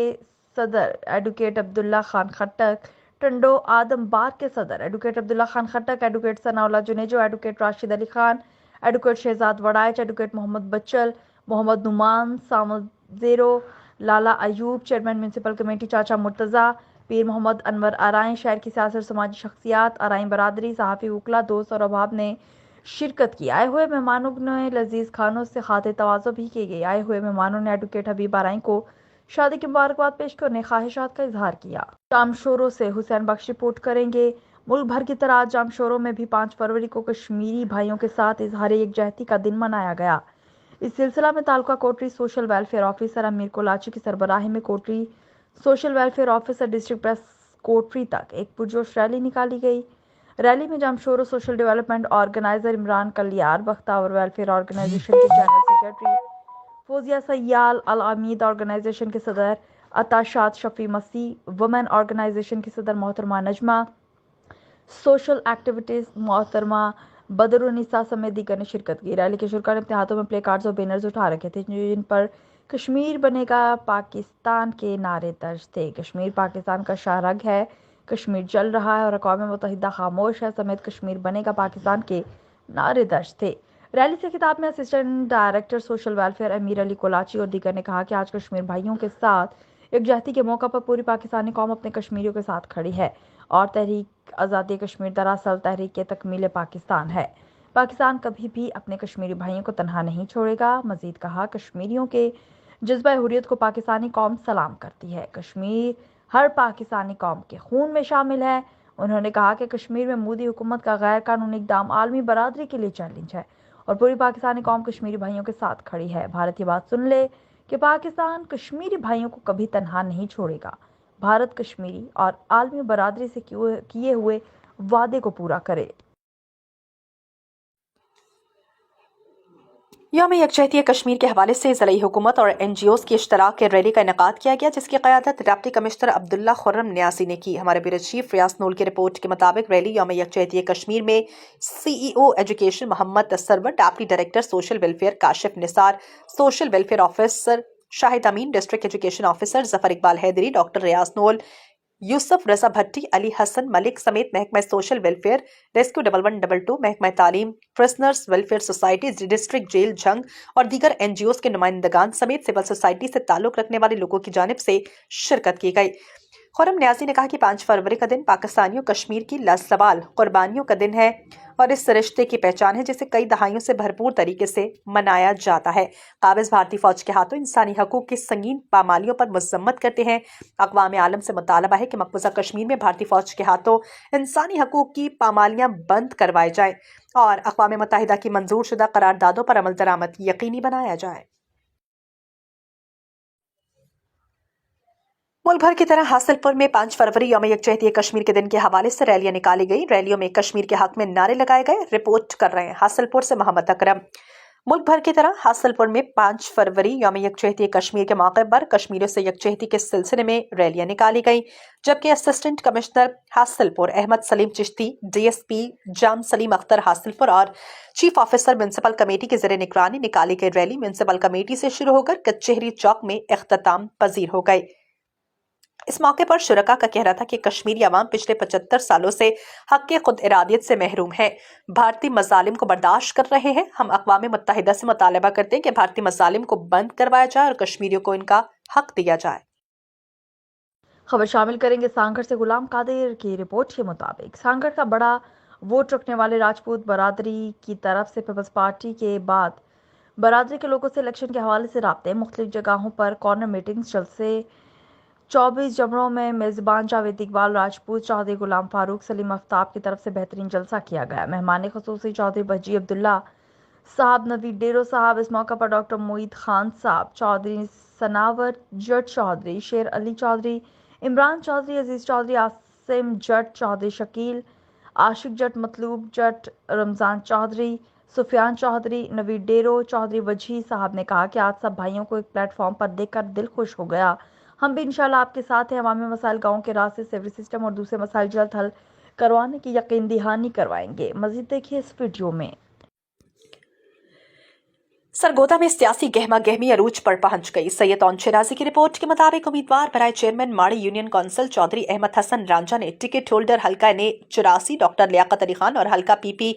सदर एडवोकेट अब्दुल्ला खान खट्टक, टंडो आदम बार के सदर advocate Abdullah Khan Khattak, advocate Sanaullah Junejo, advocate Rashid Ali Khan, advocate Shahzad Waraich, advocate Mohammad Bachal, Mohammad Noman, Samad ज़ेरो, Lala Ayub, chairman municipal committee चाचा मुर्तज़ा, पीर मोहम्मद अनवर आराई, शहर की सियासी और समाजी शख्सियात, आराई बरादरी, सहाफ़ी, वकला, दोस्त और अहबाब ने शिरकत की। आए हुए मेहमानों ने लजीज खानों से खाते तवाज़ो भी की गई। आए हुए मेहमानों ने एडवोकेट हबीब आराई को शादी की मुबारकबाद पेश करने ख्वाहिशात का इजहार किया। जामशोरों से हुसैन बख्श रिपोर्ट करेंगे। मुल्क भर की तरह जामशोरों में भी 5 फरवरी को कश्मीरी भाइयों के साथ इजहार यकजहती का दिन मनाया गया। इस सिलसिला में taluka Kotri social welfare officer Amir Kolachi की सरबराही में Kotri social welfare officer district press Kotri तक एक पुरजोश रैली निकाली गई। रैली में Jamshoro social development organiser Imran Kalyar, Bakhtawar welfare organisation के general secretary Fauzia Sayal, Al Ameed organisation के सदर अताशात शफी मसीह, वुमेन ऑर्गेनाइजेशन की सदर मोहतरमा नजमा, सोशल एक्टिविटीज मोहतरमा बदरुनिसा समेत दीगर ने शिरकत की। रैली के शुरका ने अपने हाथों में प्ले कार्ड्स और बैनर्स उठा रखे थे, जिन पर कश्मीर बनेगा पाकिस्तान के नारे दर्ज थे। कश्मीर पाकिस्तान का शाहरग है, कश्मीर जल रहा है और अक़वाम मुत्तहिदा खामोश है समेत कश्मीर बनेगा पाकिस्तान के नारे दर्ज थे। रैली से खिताब में असिस्टेंट डायरेक्टर सोशल वेलफेयर अमीर अली कोलाची और दीगर ने कहा कि आज कश्मीर भाइयों के साथ यकजहती के मौका पर पूरी पाकिस्तानी कौम अपने कश्मीरियों के साथ खड़ी है और तहरीक आज़ादी कश्मीर दरअसल तहरीक तकमील पाकिस्तान है। पाकिस्तान कभी भी अपने कश्मीरी भाइयों को तनहा नहीं छोड़ेगा। मजीद कहा, कश्मीरियों के जज्बा हुर्रियत को पाकिस्तानी कौम सलाम करती है। कश्मीर हर पाकिस्तानी कौम के खून में शामिल है। उन्होंने कहा कि कश्मीर में मोदी हुकूमत का गैर कानूनी इक़दाम आलमी बरादरी के लिए चैलेंज है और पूरी पाकिस्तानी कौम कश्मीरी भाइयों के साथ खड़ी है। भारत ये बात सुन ले कि पाकिस्तान कश्मीरी भाइयों को कभी तनहा नहीं छोड़ेगा। भारत कश्मीरी और आलमी बरादरी से किए हुए वादे को पूरा करे। यौम यकजहती कश्मीर के हवाले से ज़िला हुकूमत और NGOs की इश्तराक के रैली का इनेकाद किया गया, जिसकी क़यादत डिप्टी कमिश्नर अब्दुल्ला खुर्रम न्यासी ने की। हमारे ब्यूरो चीफ रियाज नूल की रिपोर्ट के मुताबिक रैली यौम यकजहती कश्मीर में CEO education Mohammad Sarwar, deputy director social welfare Kashif Nisar, social welfare officer Shahid Amin, district education officer Zafar Iqbal Haidri, doctor Riaz नूल, यूसुफ रजा भट्टी, अली हसन मलिक समेत महकमा सोशल वेलफेयर, रेस्क्यू 1122, महकमा तालीम, prisoners welfare society, district jail Jhang और दीगर NGOs के नुमाइंदगान समेत सिविल सोसाइटी से ताल्लुक रखने वाले लोगों की जानिब से शिरकत की गई। खुर्रम न्यासी ने कहा कि 5 फरवरी का दिन पाकिस्तानियों कश्मीर की लासवाल कुर्बानियों का दिन है और इस रिश्ते की पहचान है, जिसे कई दहाइयों से भरपूर तरीके से मनाया जाता है। काबिज भारतीय फौज के हाथों इंसानी हकूक की संगीन पामालियों पर मजम्मत करते हैं। अक़वाम आलम से मुतालबा है कि मकबूजा कश्मीर में भारतीय फौज के हाथों इंसानी हकूक की पामालियाँ बंद करवाए जाएँ और अक़वाम मुत्तहिदा की मंजूर शुदा करारदादों पर अमल दरामद यकीनी बनाया जाए। मुल्क भर की तरह हासिलपुर में 5 फरवरी यौम यकजहती कश्मीर के दिन के हवाले से रैलियां निकाली गई। रैलियों में कश्मीर के हक में नारे लगाए गए। रिपोर्ट कर रहे हैं हासिलपुर से मोहम्मद अकरम। मुल्क भर की तरह हासिलपुर में 5 फरवरी यौम यकजहती कश्मीर के मौके पर कश्मीरियों से यकजहती के सिलसिले में रैलियां निकाली गई, जबकि assistant commissioner Hasilpur Ahmed Saleem Chishti, DSP Jam Saleem Akhtar Hasilpur और चीफ ऑफिसर म्यूनसिपल कमेटी के ज़ेरे निगरानी निकाली गई रैली म्यूनसिपल कमेटी से शुरू होकर कचहरी चौक में इख्तिताम पजीर हो गई। इस मौके पर शुरका का कहना था कि कश्मीरी अवाम पिछले 75 सालों से हक के खुद इरादियत से महरूम है, भारतीय मजालिम को बर्दाश्त कर रहे हैं। हम अक़वाम मुत्तहिदा से मुतालबा करते हैं कि भारतीय मजालिम को बंद करवाया जाए और कश्मीरियों को इनका हक दिया जाए। खबर शामिल करेंगे सांगड़ से। गुलाम कादिर की रिपोर्ट के मुताबिक सांगड़ का बड़ा वोट रखने वाले राजपूत बरादरी की तरफ से पीपल्स पार्टी के बाद बरादरी के लोगों से इलेक्शन के हवाले से राब्ते मुख्तलिफ जगहों पर कॉर्नर मीटिंग्स जलसे 24 जमरों में मेज़बान जावेद इकबाल राजपूत, चौधरी गुलाम फारूक, सलीम आफ्ताब की तरफ से बेहतरीन जलसा किया गया। मेहमान ख़ुसूसी चौधरी बजी अब्दुल्ला साहब, नवीद डेरो साहब, इस मौका पर डॉक्टर मोईद खान साहब, चौधरी सनावर जट चौधरी, शेर अली चौधरी, इमरान चौधरी, अजीज़ चौधरी, आसिम जट चौधरी, शकील आशिक जट, मतलूब जट, रमज़ान चौधरी, सुफियान चौधरी, नवीद डेरो, चौधरी वजी साहब ने कहा कि आज सब भाइयों को एक प्लेटफॉर्म पर देखकर दिल खुश हो गया। हम भी इंशाल्लाह आपके साथ हैं। अवामी मसाइल गाँव के रास्ते, सेवरी सिस्टम और दूसरे मसाइल जल्द हल करवाने की यकीन दहानी करवाएंगे। मजीद देखिए इस वीडियो में। सरगोदा में सियासी गहमा गहमी अरूज पर पहुंच गई। सैयद ऑन शिराजी की रिपोर्ट के मुताबिक उम्मीदवार बराए चेयरमैन माड़ी यूनियन काउंसिल चौधरी अहमद हसन रांझा ने टिकट होल्डर हल्का ने 84 डॉक्टर लियाकत अली खान और हल्का पीपी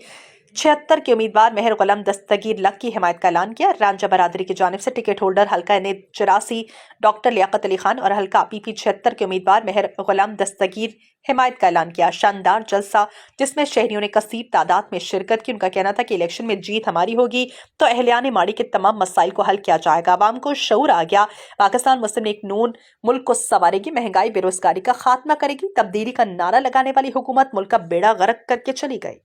76 के उम्मीदवार मेहर गुलाम दस्तगीर लक की हिमायत का ऐलान किया। रांझा बरादरी की जानिब से टिकट होल्डर हल्का ने 84 डॉक्टर लियाकत अली खान और हल्का पीपी 76 के उम्मीदवार मेहर गुलाम दस्तगीर हिमायत का ऐलान किया। शानदार जलसा जिसमें शहरियों ने कसीर तादाद में शिरकत की। उनका कहना था कि इलेक्शन में जीत हमारी होगी तो अहलियान माड़ी के तमाम मसाइल को हल किया जाएगा। आवाम को शऊर आ गया। पाकिस्तान मुस्लिम लीग नून मुल्क को संवारेगी, महंगाई बेरोजगारी का खात्मा करेगी। तब्दीली का नारा लगाने वाली हुकूमत मुल्क का बेड़ा गर्क करके चली गई।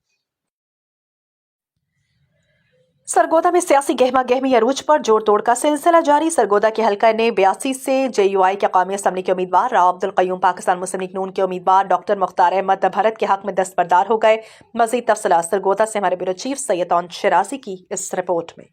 सरगोदा में सियासी गहमा गहमी अरूज पर जोर तोड़ का सिलसिला जारी। सरगोदा के हल्का ने 82 से JUI के कौमी असम्बली के उम्मीदवार राव अब्दुल कयूम, पाकिस्तान मुस्लिम लीग नून के उम्मीदवार डॉक्टर मुख्तार अहमद भरत के हक में दस्तबरदार हो गए। मजीद तफसीलात सरगोदा से हमारे bureau chief Syed on Shirazi की इस रिपोर्ट में।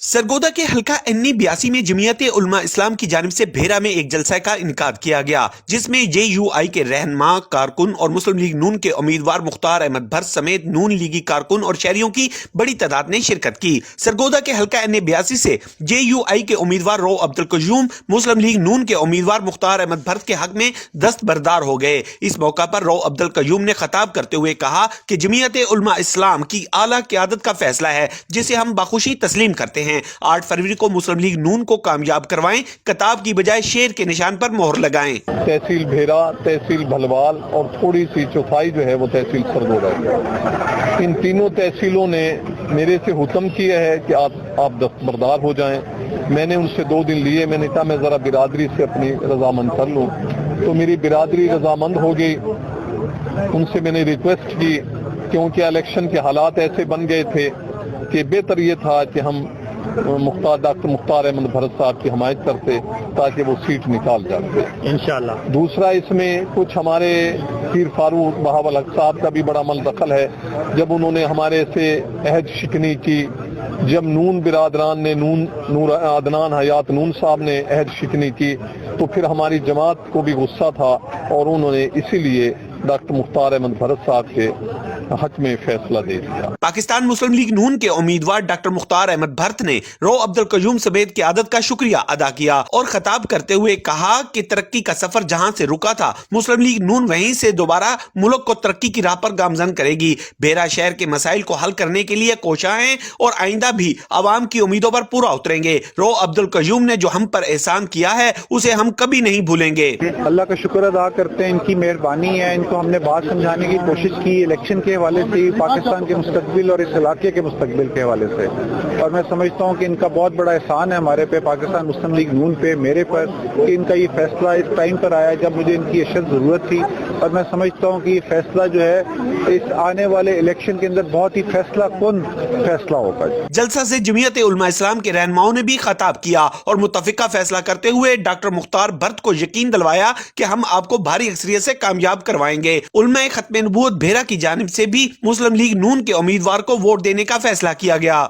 सरगोदा के हल्का NE 82 में जमीयत उलमा इस्लाम की जानिब से भेरा में एक जलसा का इनकाद किया गया, जिसमें JUI के रहनुमा कारकुन और मुस्लिम लीग नून के उम्मीदवार मुख्तार अहमद भरत समेत नून लीगी कारकुन और शहरियों की बड़ी तादाद ने शिरकत की। सरगोदा के हल्का NE 82 से JUI के उम्मीदवार राव अब्दुल कयूम, मुस्लिम लीग नून के उम्मीदवार मुख्तार अहमद भरत के हक में दस्तबरदार हो गए। इस मौका पर राव अब्दुल कयूम ने खताब करते हुए कहा कि जमीयत उलमा इस्लाम की आला क़यादत का फैसला है, जिसे हम बखुशी तस्लीम करते हैं। 8 फरवरी को मुस्लिम लीग नून को कामयाब करवाएं, कताब की बजाय शेर के निशान पर मोहर लगाएं। तहसील भेरा, तहसील भलवाल और थोड़ी सी चौथाई जो है वो तहसील सरगोदा है। इन तीनों तहसीलों ने मेरे से हुक्म किया है कि आप दस्तबरदार हो जाएं। मैंने उनसे 2 दिन लिए। मैंने कहा मैं ज़रा बिरादरी से अपनी रजामंद कर लूँ, तो मेरी बिरादरी रजामंद हो गई। उनसे मैंने रिक्वेस्ट की, क्योंकि इलेक्शन के हालात ऐसे बन गए थे कि बेहतर ये था कि हम डॉक्टर मुख्तार अहमद भरत साहब की हमायत करते ताकि वो सीट निकाल जाते इंशाल्लाह। दूसरा, इसमें कुछ हमारे पीर फारूक बहावल हक साहब का भी बड़ा मलदखल है। जब उन्होंने हमारे से अहद शिकनी की, जब नून बिरादरान ने नूर अदनान हयात नून साहब ने अहद शिकनी की, तो फिर हमारी जमात को भी गुस्सा था और उन्होंने इसीलिए डॉक्टर मुख्तार अहमद भरत साहब के हक में फैसला दे दिया। पाकिस्तान मुस्लिम लीग नून के उम्मीदवार डॉक्टर मुख्तार अहमद भरत ने राव अब्दुल कयूम समेत क़यादत का शुक्रिया अदा किया और खताब करते हुए कहा कि तरक्की का सफर जहां से रुका था, मुस्लिम लीग नून वहीं से दोबारा मुल्क को तरक्की की राह पर गामजन करेगी। बेरा शहर के मसाइल को हल करने के लिए कोशा है और आइंदा भी आवाम की उम्मीदों पर पूरा उतरेंगे। राव अब्दुल कयूम ने जो हम पर एहसान किया है उसे हम कभी नहीं भूलेंगे। अल्लाह का शुक्र अदा करते हैं, इनकी मेहरबानी है। इनको हमने बात समझाने की कोशिश की इलेक्शन के हवाले से, पाकिस्तान के मुस्तकबिल और इस इलाके के मुस्तकबिल के हवाले से, और मैं समझता हूँ कि इनका बहुत बड़ा एहसान है हमारे पे, पाकिस्तान मुस्लिम लीग नून पे, मेरे पर, कि इनका ये फैसला इस टाइम पर आया जब मुझे इनकी अशद ज़रूरत थी। और मैं समझता हूँ कि ये फैसला जो है इस आने वाले इलेक्शन के अंदर बहुत ही फैसला कुन फैसला होगा। जलसा से जमीयत उलमा इस्लाम के रहनुमाओं ने भी खताब किया और मुत्तफिका फैसला करते हुए डॉक्टर मुख्तार भरत को यकीन दिलवाया कि हम आपको भारी अक्सरियत से कामयाब करवाएंगे। उलमा खत्म नबूवत भेरा की जानिब से भी मुस्लिम लीग नून के उम्मीदवार को वोट देने का फैसला किया गया।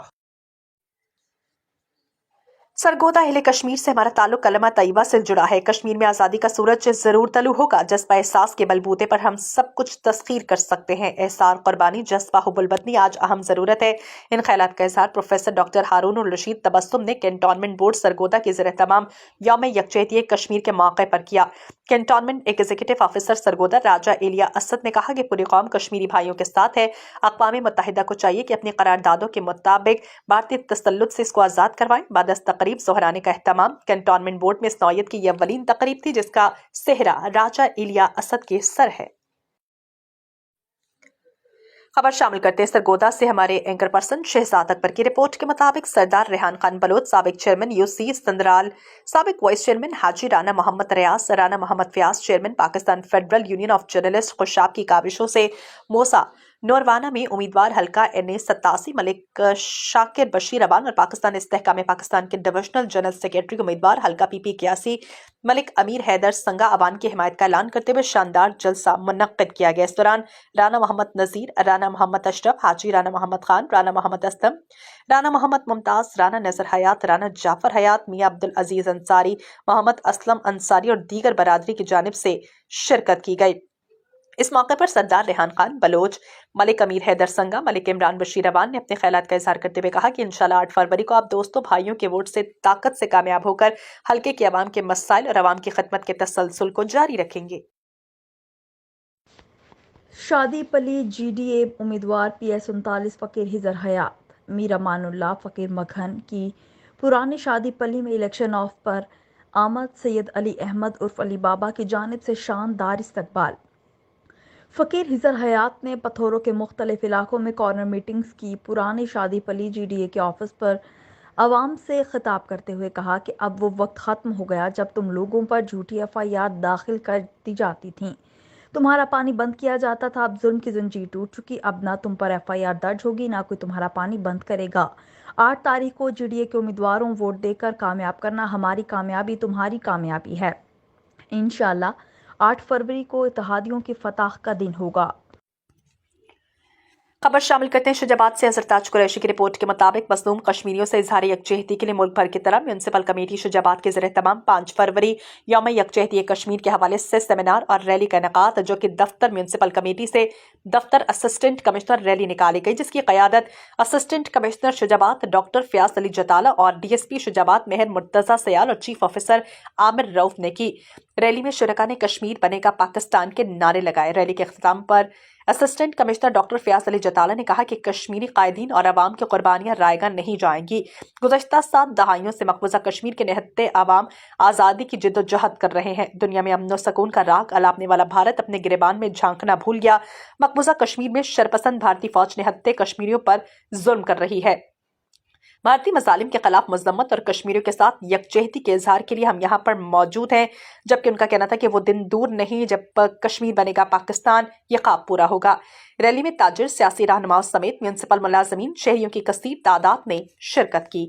सरगोदा हिले कश्मीर से हमारा ताल्लुक कलमा तैयबा से जुड़ा है। कश्मीर में आज़ादी का सूरज जरूर तलू होगा। जज्बा एहसास के बलबूते पर हम सब कुछ तस्खीर कर सकते हैं। एहसार कुर्बानी जज्बा हुब्बुल-वतनी आज अहम ज़रूरत है। इन ख्यालात का इज़हार प्रोफेसर डॉक्टर हारून उर रशीद तबस्सुम ने कैंटोनमेंट बोर्ड सरगोदा के ज़ेर तमाम यौम यकजहती कश्मीर के मौके पर किया। कैंटोनमेंट एग्जीक्यूटिव ऑफिसर सरगोदा राजा एलिया असद ने कहा कि पूरी कौम कश्मीरी भाइयों के साथ है। अक़वाम मुत्तहिदा को चाहिए कि अपनी करारदादों के मुताबिक भारतीय तसल्लुत से इसको आज़ाद करवाएं। बादस तकरीब सोहराने का एहतमाम कैंटोनमेंट बोर्ड में इस नौयत की यह अव्वलीन तकरीब थी जिसका सेहरा राजा एलिया असद के सर है। खबर शामिल करते हैं सरगोदा से हमारे एंकर पर्सन शहजाद अकबर की रिपोर्ट के मुताबिक सरदार रेहान खान बलोच, साबिक चेयरमैन यूसी संदराल, साबिक vice chairman Haji Rana Mohammad Riaz, Rana Mohammad Fayaz, chairman Pakistan federal union of journalist Khushab की काविशों से मोसा नौरवाना में उम्मीदवार हल्का NA 87 मलिक शाकिर बशीर अबान और पाकिस्तान इस्तेहकाम पाकिस्तान के डिविजनल जनरल सेक्रेटरी उम्मीदवार हल्का PP 81 मलिक अमीर हैदर संगा अबान की हिमायत का ऐलान करते हुए शानदार जलसा मुनक्किद किया गया। इस दौरान राना मोहम्मद नजीर, राना मोहम्मद अशरफ, हाजी राना मोहम्मद खान, राना मोहम्मद असलम, राना मोहम्मद मुमताज, राना नजर हयात, राना जाफर हयात, मियां अब्दुल अजीज अंसारी, मोहम्मद असलम अंसारी और दीगर बरादरी की जानिब से शिरकत की गई। इस मौके पर सरदार रेहान खान बलोच, मलिक अमीर हैदर संगा, मलिक इमरान बशीर अबान ने अपने ख्यालात का इजहार करते हुए कहा कि इंशाल्लाह 8 फरवरी को आप दोस्तों भाइयों के वोट से ताकत से कामयाब होकर हल्के के अवाम के मसाइल और अवाम की खिदमत के तसलसल को जारी रखेंगे। शादीपली GDA उम्मीदवार PS 39 फ़कीर हिजर हयात, मीर अमानुल्लाह फ़कीर मघन की पुरानी शादीपली में इलेक्शन ऑफ पर आमद सैयद अली अहमद उर्फ अली बाबा की जानिब से शानदार इस्तकबाल। फ़कीर हिजर हयात ने पथोरों के मुख्तलिफ इलाकों में कॉर्नर मीटिंग्स की। पुरानी शादीपली GDA के ऑफिस पर आवाम से खिताब करते हुए कहा कि अब वो वक्त ख़त्म हो गया जब तुम लोगों पर झूठी FIR दाखिल कर दी जाती थी, तुम्हारा पानी बंद किया जाता था। अब जुल्म की जंजीर टूट चुकी, अब ना तुम पर FIR दर्ज होगी ना कोई तुम्हारा पानी बंद करेगा। 8 तारीख को GDA के उम्मीदवारों वोट देकर कामयाब करना, हमारी कामयाबी तुम्हारी कामयाबी है। इंशाअल्लाह 8 फरवरी को इत्तेहादियों की फतह का दिन होगा। खबर शामिल करते हैं शुजाबाद से हजरताज कुरैशी की रिपोर्ट के मुताबिक मजलूम कश्मीरियों से इजहार यकजहती के लिए मुल्क भर की तरह म्यूनसिपल कमेटी शुजाबाद के ज़रिए तमाम 5 फरवरी यौम यकजहती कश्मीर के हवाले से सेमिनार और रैली का इनेकाद, जो कि दफ्तर म्यूनसिपल कमेटी से दफ्तर असिस्टेंट कमिश्नर रैली निकाली गई, जिसकी क़यादत assistant commissioner Shujabad doctor Fayaz Ali Jatala और DSP शुजाबाद मेहर मुर्तज़ा सयाल और चीफ ऑफिसर आमिर रऊफ ने की। रैली में शुरका ने कश्मीर बनेगा पाकिस्तान के नारे लगाए। रैली के अख्ताम पर assistant commissioner doctor Fayaz Ali Jatala ने कहा कि कश्मीरी कायदीन और अवाम की कुर्बानियां रायगा नहीं जाएंगी। गुज़श्ता 7 दहाइयों से मकबूजा कश्मीर के निहत्ते अवाम आज़ादी की जिद्दोजहद कर रहे हैं। दुनिया में अमन व सकून का राग अलापने वाला भारत अपने गिरेबान में झांकना भूल गया। मकबूजा कश्मीर में शरपसंद भारतीय फौज निहत्ते कश्मीरियों पर जुल्म कर रही है। भारतीय मजालिम के खिलाफ मजम्मत और कश्मीरियों के साथ यकजहती के इजहार के लिए हम यहाँ पर मौजूद हैं, जबकि उनका कहना था कि वो दिन दूर नहीं जब कश्मीर बनेगा पाकिस्तान, ये ख्वाब पूरा होगा। रैली में ताजिर, सियासी रहनुमाओं समेत म्यूनसिपल मुलाजमीन, शहरियों की कसीर तादाद ने शिरकत की।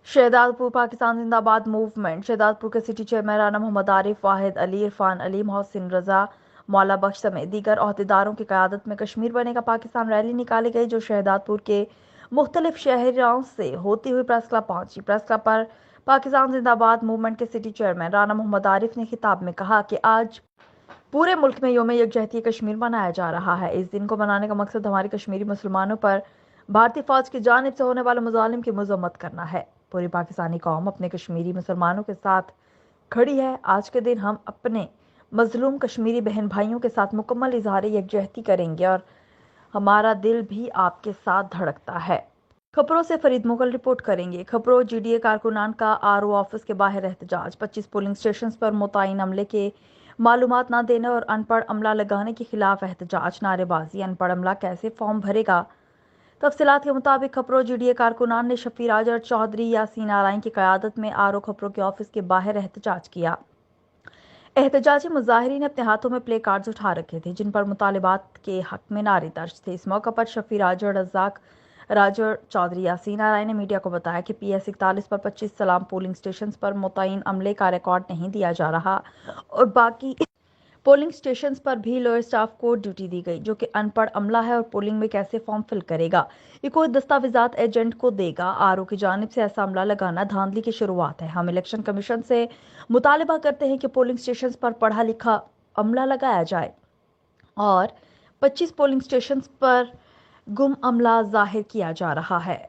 शहजादपुर पाकिस्तान जिंदाबाद मूवमेंट। शहजादपुर के सिटी चेयरमैन राना मोहम्मद आरिफ, वाहिद अली, इरफान अली, मोहसिन रजा, मौला बख्श समेत दीगर अहदेदारों की क़यादत में कश्मीर बनेगा पाकिस्तान रैली निकाली गई, जो शहजादपुर के मुख्तलिफ शहरों से होती हुई प्रेस क्लब पहुंची। प्रेस क्लब पर पाकिस्तान जिंदाबाद मूवमेंट के सिटी चेयरमैन राना मोहम्मद आरिफ ने खिताब में कहा कि आज पूरे मुल्क में यौम यकजहती कश्मीर मनाया जा रहा है। इस दिन को मनाने का मकसद हमारे कश्मीरी मुसलमानों पर भारतीय फौज की जानिब से होने वाले मुजालिम की मजम्मत करना है। पूरी पाकिस्तानी कौम अपने कश्मीरी मुसलमानों के साथ खड़ी है। आज के दिन हम अपने मजलूम कश्मीरी बहन भाइयों के साथ मुकम्मल इजहार यकजहती करेंगे और हमारा दिल भी आपके साथ धड़कता है। खबरों से फरीद मुगल रिपोर्ट करेंगे। खबरों GDA कारकुनान का RO ऑफिस के बाहर एहतजाज। 25 पोलिंग स्टेशन पर मुतय्यन अमले के मालूमात न देने और अनपढ़ अमला लगाने के खिलाफ एहतजाज, नारेबाजी। अनपढ़ अमला कैसे फॉर्म भरेगा? तफसीलात के मुताबिक खबरों GDA कारकुनान ने शफीर आजर चौधरी यासीन आराइन की क़यादत में RO खबरों के ऑफिस के बाहर एहतजाज किया। एहतजाजी मुजाहिरीन ने अपने हाथों में प्ले कार्ड्स उठा रखे थे, जिन पर मुतालिबात के हक में नारे दर्ज थे। इस मौके पर शफीर आजर रज़ाक राजर चौधरी यासीन आराइन ने मीडिया को बताया कि PS 41 पर 25 सलाम पोलिंग स्टेशन पर मुतय्यन अमले का रिकॉर्ड नहीं दिया जा रहा और बाकी पोलिंग स्टेशन पर भी लोअर स्टाफ को ड्यूटी दी गई, जो कि अनपढ़ अमला है और पोलिंग में कैसे फॉर्म फिल करेगा। ये कोई दस्तावेजात एजेंट को देगा। आरओ की जानिब से ऐसा अमला लगाना धांधली की शुरुआत है। हम इलेक्शन कमीशन से मुतालिबा करते हैं कि पोलिंग स्टेशन पर पढ़ा लिखा अमला लगाया जाए और 25 पोलिंग स्टेशन पर गुम अमला जाहिर किया जा रहा है।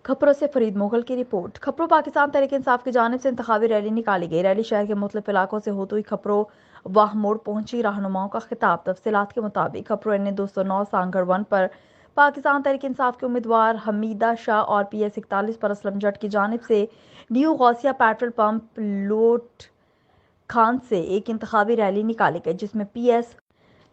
खपरों से फरीद मोगल की रिपोर्ट। खपरों पाकिस्तान तहरीक इंसाफ की जानिब से इंतखाबी रैली निकाली गई। रैली शहर के मुख्तलिफ इलाकों से होती हुई खपरों वाह मोड़ पहुंची। रहनुमाओं का खिताब। तफसीलात के मुताबिक खपरों NA 209 सांगड़ 1 पर पाकिस्तान तहरीक इंसाफ के उम्मीदवार हमीदा शाह और PS 41 पर असलम जट की जानिब से न्यू गौसिया पेट्रोल पंप लोट खान से एक इंतखाबी रैली निकाली गई, जिसमें PS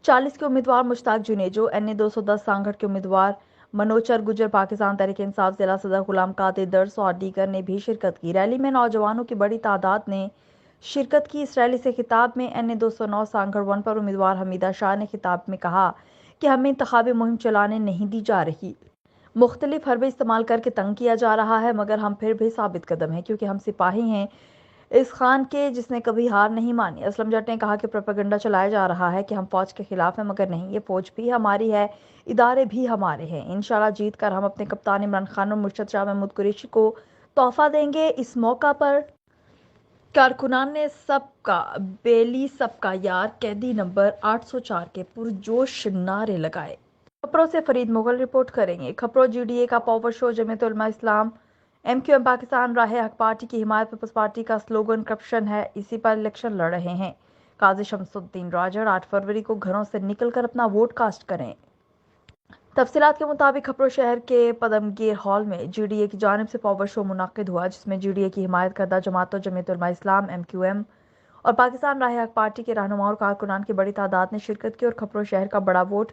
40 के उम्मीदवार मुश्ताक जुनेजो, NA 210 सांगड़ के उम्मीदवार मनोचर गुजर, पाकिस्तान तहरीक इंसाफ जिला सदर गुलाम कादिर दर्स और दीगर ने भी शिरकत की। रैली में नौजवानों की बड़ी तादाद ने शिरकत की। इस रैली से खिताब में NA 209 सांगड़ 1 पर उम्मीदवार हमीदा शाह ने खिताब में कहा कि हमें इंतखाबी मुहिम चलाने नहीं दी जा रही। मुख्तलिफ हरबे इस्तेमाल करके तंग किया जा रहा है, मगर हम फिर भी साबित कदम हैं, क्योंकि हम सिपाही हैं इस खान के जिसने कभी हार नहीं मानी। असलम जट ने कहा कि प्रोपेगेंडा चलाया जा रहा है कि हम फौज के खिलाफ हैं, मगर नहीं, ये फौज भी हमारी है, इदारे भी हमारे हैं। इंशाल्लाह जीत कर हम अपने कप्तान इमरान खान और मुर्शद शाह महमूद कुरैशी को तोहफा देंगे। इस मौका पर कारकुनान ने सबका बेली सबका यार कैदी नंबर 804 के पुरजोश नारे लगाए। खपरों से फरीद मुगल रिपोर्ट करेंगे। खपरों GDA का पावर शो जमीयत उलमा इस्लाम MQM पाकिस्तान राह हक पार्टी की हिमायत पीपल्स पार्टी का स्लोगन करप्शन है, इसी पर इलेक्शन लड़ रहे हैं। काजी शमसुद्दीन राजड़ 8 फरवरी को घरों से निकलकर अपना वोट कास्ट करें। तफसीलात के मुताबिक खपरों शहर के पदमगीर हॉल में GDA की जानिब से पावर शो मुनाकिद हुआ, जिसमें GDA की हिमायत करदा जमातों जमीयत उलमा इस्लाम MQM और पाकिस्तान राह हक पार्टी के रहनुमा और कारकुनान की बड़ी तादाद ने शिरकत की और खपरों शहर का बड़ा वोट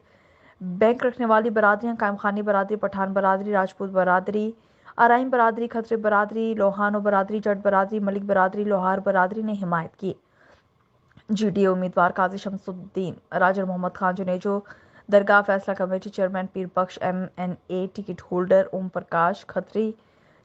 बैंक रखने वाली बरादरियां कायम खानी बरादरी, पठान बरादरी, राजपूत बरादरी, आराइम बरादरी, खतरे बरादरी, लोहानो बरादरी, जट बरादरी, मलिक बरादरी, लोहार बरादरी ने हिमायत की। GDA उम्मीदवार काजी शमसुद्दीन राजर, मोहम्मद खान जुनेजो, दरगाह फैसला कमेटी चेयरमैन पीर बख्श MNA, ticket holder Om Prakash Khatri,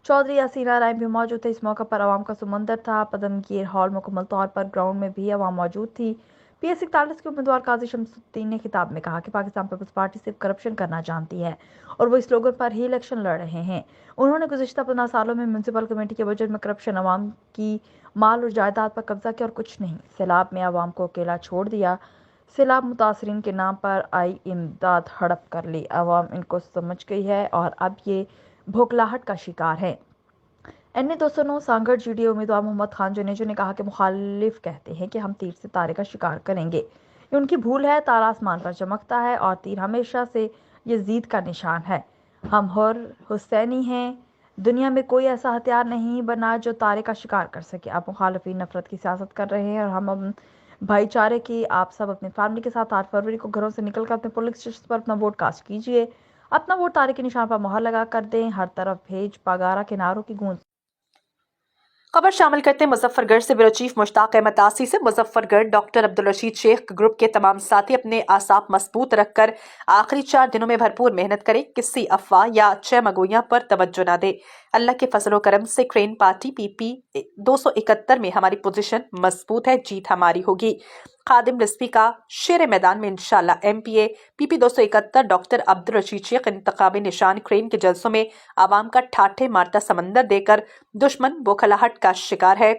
Chaudhary यासीना rhyme भी मौजूद थे। इस मौका पर आवाम का समंदर था। पदमगीर हॉल मुकम्मल तौर पर ग्राउंड में भी आवाम मौजूद थी। PS 41 के उम्मीदवार काजी शमसुद्दीन ने खिताब में कहा कि पाकिस्तान पीपल्स पार्टी सिर्फ करप्शन करना जानती है और वो इस स्लोगन पर ही इलेक्शन लड़ रहे हैं। उन्होंने गुज़िश्ता 15 सालों में म्यूनसिपल कमेटी के बजट में करप्शन, आवाम की माल और जायदाद पर कब्जा किया और कुछ नहीं। सैलाब में आवाम को अकेला छोड़ दिया। सैलाब मुतासरीन के नाम पर आई इमदाद हड़प कर ली। आवाम इनको समझ गई है और अब ये भोखलाहट का शिकार है। NA 209 सांगड़ GDA उम्मीदवार मोहम्मद खान जुनेजो ने कहा कि मुखालिफ कहते हैं कि हम तीर से तारे का शिकार करेंगे। ये उनकी भूल है। तारा आसमान पर चमकता है और तीर हमेशा से यजीद का निशान है। हम हर हुसैनी हैं। दुनिया में कोई ऐसा हथियार नहीं बना जो तारे का शिकार कर सके। आप मुखालिफिन नफरत की सियासत कर रहे हैं और हम भाईचारे की। आप सब अपनी फैमिली के साथ 8 फरवरी को घरों से निकलकर अपने पोलिंग स्टेशन पर अपना वोट कास्ट कीजिए। अपना वोट तारे के निशान पर मोहर लगा कर दें। हर तरफ भेज पगारा के नारों की गूंज। खबर शामिल करते हैं मुजफ्फरगढ़ से। ब्यूरो चीफ मुश्ताक अहमद तासी से। मुजफ्फरगढ़ डॉक्टर अब्दुल रशीद शेख ग्रुप के तमाम साथी अपने आसाप मजबूत रखकर आखिरी 4 दिनों में भरपूर मेहनत करें। किसी अफवाह या चमगोइयां पर तवज्जो न दे। अल्लाह के फजलो करम से क्रेन पार्टी PP 271 में हमारी पोजीशन मजबूत है। जीत हमारी होगी। खादिम रिजवी का शेर मैदान में इंशाल्लाह MPA PP 271 doctor Abdul Rasheed Sheikh इंतखाबी निशान क्रेन के जलसों में आवाम का ठाठे मारता समंदर देकर दुश्मन बोखलाहट का शिकार है।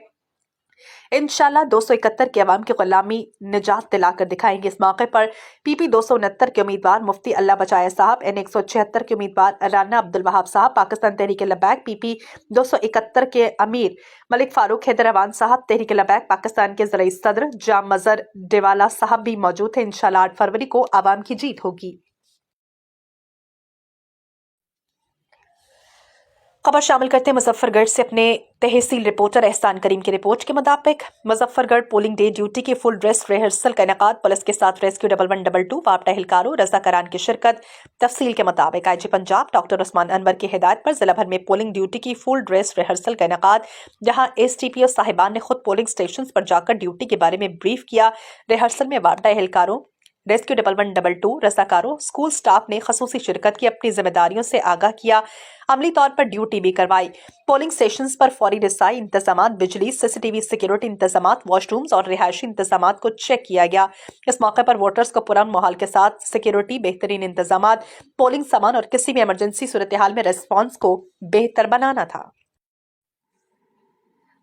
इंशाल्लाह 271 के अवाम की गुलामी निजात दिलाकर दिखाएंगे। इस मौके पर PP 269 के उम्मीदवार मुफ्ती अल्लाह बचाया साहब, NA 176 के उम्मीदवार राना अब्दुल वहाब साहब, पाकिस्तान तहरीक लबैक PP 271 के अमीर मलिक फारूक हैदराबाद साहब, तहरीक लबैक पाकिस्तान के ज़राई सदर जाम मजर डेवाला साहब भी मौजूद हैं। इंशाल्लाह 8 फरवरी को आवाम की जीत होगी। खबर शामिल करते हैं मुजफ्फरगढ़ से अपने तहसील रिपोर्टर एहसान करीम की रिपोर्ट के मुताबिक मुजफ्फरगढ़ पोलिंग डे ड्यूटी की फुल ड्रेस रिहर्सल का इनेकाद। पुलिस के साथ रेस्क्यू 1122 वापटा एहलकारों रज़ाकारान की शिरकत। तफसील के मुताबिक IG पंजाब डॉक्टर उस्मान अनवर की हिदायत पर जिला भर में पोलिंग ड्यूटी की फुल ड्रेस रिहर्सल का इनेकाद, जहां STPO साहिबान ने खुद पोलिंग स्टेशन पर जाकर ड्यूटी के बारे में ब्रीफ किया। रिहर्सल में वापटा एहलकारों रेस्क्यू 1112 रसाकारों स्कूल स्टाफ ने खसूसी शिरकत की, अपनी जिम्मेदारियों से आगाह किया, अमली तौर पर ड्यूटी भी करवाई। पोलिंग स्टेशंस पर फौरी रसाई इंतजाम, बिजली, सीसीटीवी सिक्योरिटी इंतजाम, वॉशरूम्स और रिहायशी इंतजाम को चेक किया गया। इस मौके पर वोटर्स को पुरअमन माहौल के साथ सिक्योरिटी, बेहतरीन इंतजाम, पोलिंग सामान और किसी भी इमरजेंसी सूरत हाल में रेस्पॉन्स को बेहतर बनाना था।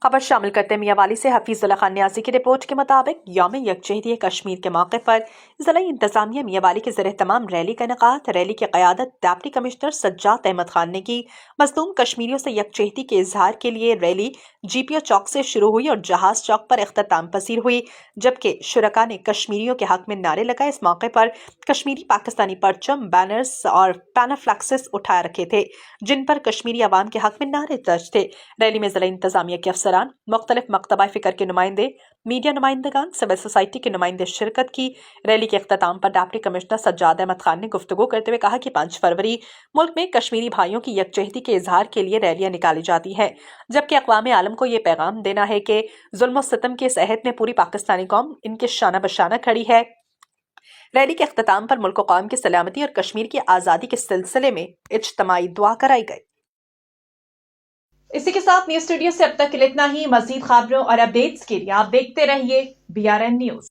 खबर शामिल करते मियांवाली से हफीजुल्लाह खान न्याजी की रिपोर्ट के मुताबिक यौम यकजहती कश्मीर के मौके पर जिला इंतजामिया मियांवाली के ज़रिए तमाम रैली का इनेकाद। रैली की क़यादत डिप्टी कमिश्नर सज्जाद अहमद खान ने की। मज़लूम कश्मीरियों से यकजहती के इजहार के लिए रैली GPO चौक से शुरू हुई और जहाज चौक पर इख्तिताम पसीर हुई, जबकि शुरका ने कश्मीरियों के हक में नारे लगाए। इस मौके पर कश्मीरी पाकिस्तानी परचम, बैनर्स और पैनाफ्लेक्सेस उठाए रखे थे, जिन पर कश्मीरी अवाम के हक में नारे दर्ज थे। रैली में जिला इंतजामिया के अफसरान, मुख्तलिफ मकतबा फ़िक्र के नुमाइंदे, मीडिया नुमाइंदगान, सिविल सोसाइटी के नुमाइंदे शिरकत की। रैली के अख्तिताम पर डिप्टी कमिश्नर सज्जाद अहमद खान ने गुफ्तगू करते हुए कहा कि 5 फरवरी मुल्क में कश्मीरी भाइयों की यकजहती के इजहार के लिए रैलियां निकाली जाती हैं, जबकि अक़वाम आलम को ये पैगाम देना है कि जुल्म और सितम के सहत में पूरी पाकिस्तानी कौम इनके शाना बशाना खड़ी है। रैली के अख्तिताम पर मुल्क कौम की सलामती और कश्मीर की आज़ादी के सिलसिले में इज्तिमाई दुआ कराई गई। इसी के साथ न्यूज़ स्टूडियो से अब तक इतना ही। मज़ीद खबरों और अपडेट्स के लिए आप देखते रहिए BRN न्यूज़।